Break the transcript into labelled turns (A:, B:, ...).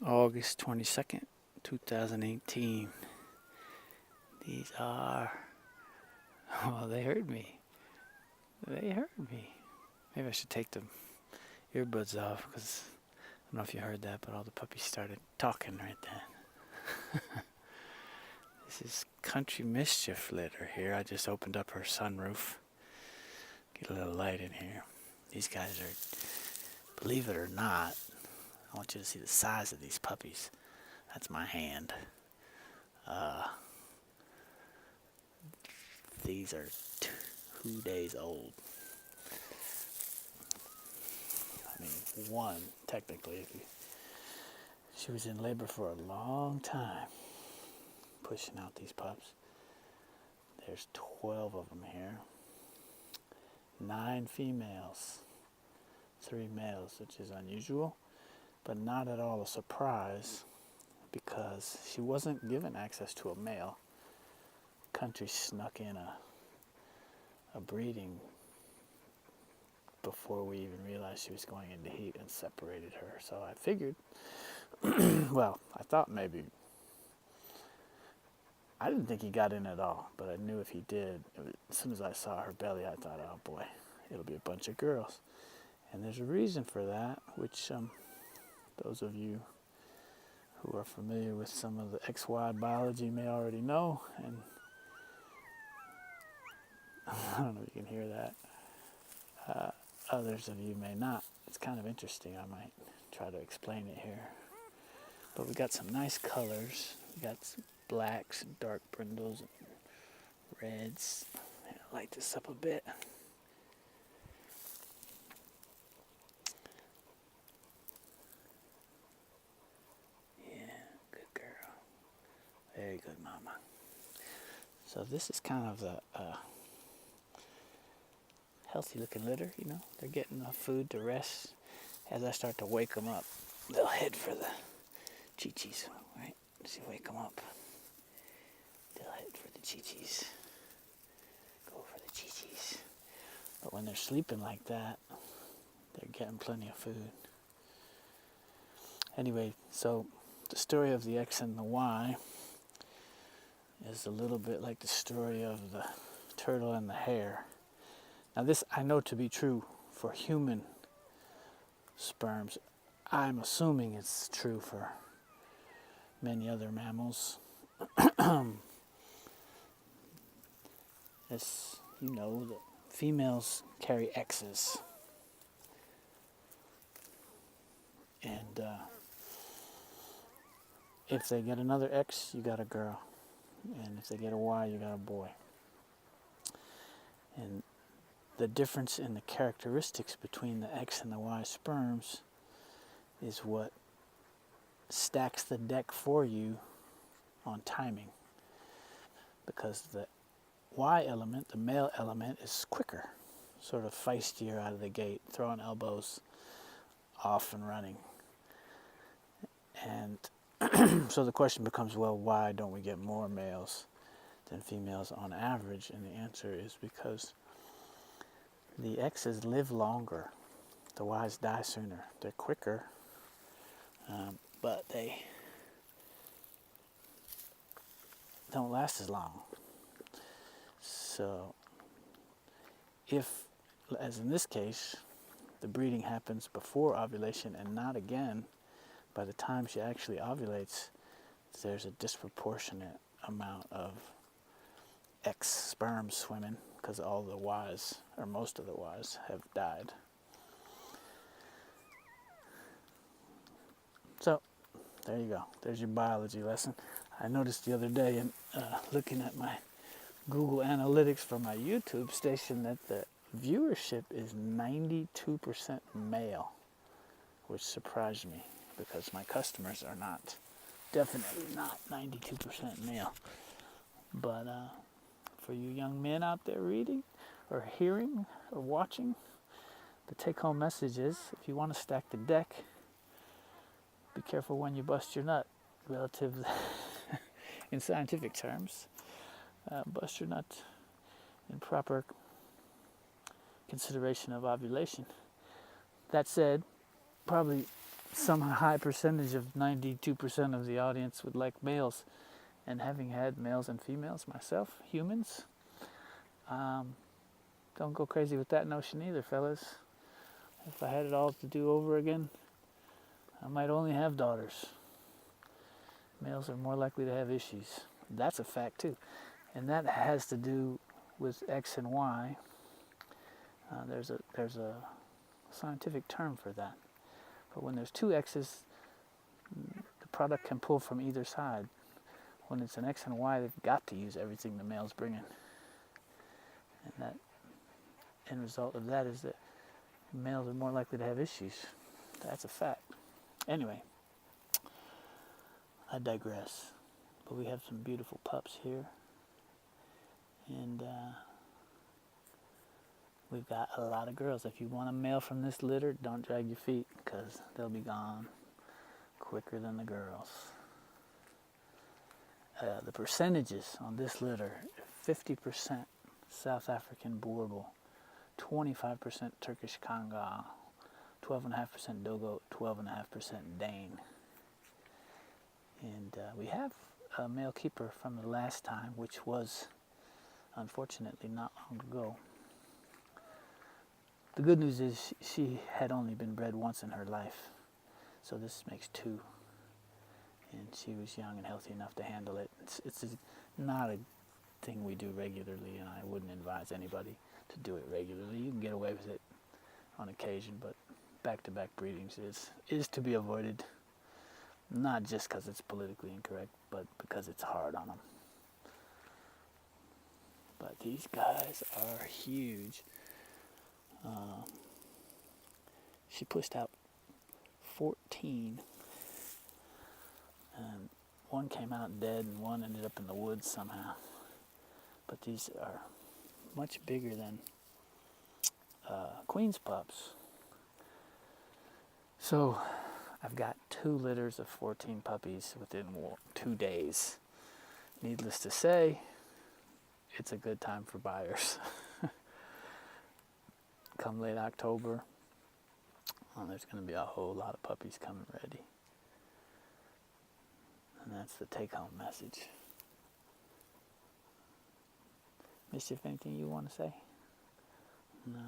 A: August 22nd, 2018. These are, well, they heard me. They heard me. Maybe I should take the earbuds off because I don't know if you heard that, but all the puppies started talking right then. This is Country Mischief litter here. I just opened up her sunroof. Get a little light in here. These guys are, believe it or not, I want you to see the size of these puppies. That's my hand. These are 2 days old. I mean, one, technically. She was in labor for a long time, pushing out these pups. There's 12 of them here. 9 females, 3 males, which is unusual, but not at all a surprise because she wasn't given access to a male. Country snuck in a breeding before we even realized she was going into heat and separated her. So I figured, well, I thought maybe, I didn't think he got in at all, but I knew if he did, as soon as I saw her belly, I thought, oh boy, it'll be a bunch of girls. And there's a reason for that, which those of you who are familiar with some of the XY biology may already know, and I don't know if you can hear that. Others of you may not. It's kind of interesting. I might try to explain it here. But we got some nice colors. We got some blacks and dark brindles and reds. I'll light this up a bit. Yeah, good girl. Very good, mama. So this is kind of the healthy looking litter, you know. They're getting enough food to rest. As I start to wake them up, they'll head for the chi-chis, right? As you wake them up, they'll head for the chi-chis. Go for the chi-chis. But when they're sleeping like that, they're getting plenty of food. Anyway, so the story of the X and the Y is a little bit like the story of the turtle and the hare. Now this I know to be true for human sperms. I'm assuming it's true for many other mammals. As you know, the females carry X's. And if they get another X, you got a girl. And if they get a Y, you got a boy. And the difference in the characteristics between the X and the Y sperms is what stacks the deck for you on timing. Because the Y element, the male element, is quicker, sort of feistier out of the gate, throwing elbows, off and running. And so the question becomes, well, why don't we get more males than females on average? And the answer is because the X's live longer. The Y's die sooner. They're quicker, but they don't last as long. So if, as in this case, the breeding happens before ovulation and not again by the time she actually ovulates, there's a disproportionate amount of X sperm swimming because all the Y's, or most of the Y's, have died. So, there you go. There's your biology lesson. I noticed the other day in looking at my Google Analytics for my YouTube station that the viewership is 92% male, which surprised me because my customers are not, definitely not 92% male. But for you young men out there reading or hearing or watching, the take-home message is, if you want to stack the deck, be careful when you bust your nut, relative in scientific terms. Bust your nut in proper consideration of ovulation. That said, probably some high percentage of 92% of the audience would like males. And having had males and females myself, humans, don't go crazy with that notion either, fellas. If I had it all to do over again, I might only have daughters. Males are more likely to have issues. That's a fact too. And that has to do with X and Y. There's a scientific term for that. But when there's two X's, the product can pull from either side. When it's an X and Y, they've got to use everything the male's bringing. And that end result of that is that males are more likely to have issues. That's a fact. Anyway, I digress. But we have some beautiful pups here. And we've got a lot of girls. If you want a male from this litter, don't drag your feet, because they'll be gone quicker than the girls. The percentages on this litter: 50% South African Boerboel, 25% Turkish Kangal, 12.5% Dogo, 12.5% Dane. And we have a male keeper from the last time, which was unfortunately not long ago. The good news is she had only been bred once in her life, so this makes two. And she was young and healthy enough to handle it. It's not a thing we do regularly, and I wouldn't advise anybody to do it regularly. You can get away with it on occasion, but back-to-back breedings is to be avoided. Not just because it's politically incorrect, but because it's hard on them. But these guys are huge. She pushed out 14. And one came out dead and one ended up in the woods somehow. But these are much bigger than Queen's pups. So I've got 2 litters of 14 puppies within 2 days. Needless to say, it's a good time for buyers. Come late October, there's going to be a whole lot of puppies coming ready. And that's the take-home message. Mischief, anything you want to say? No.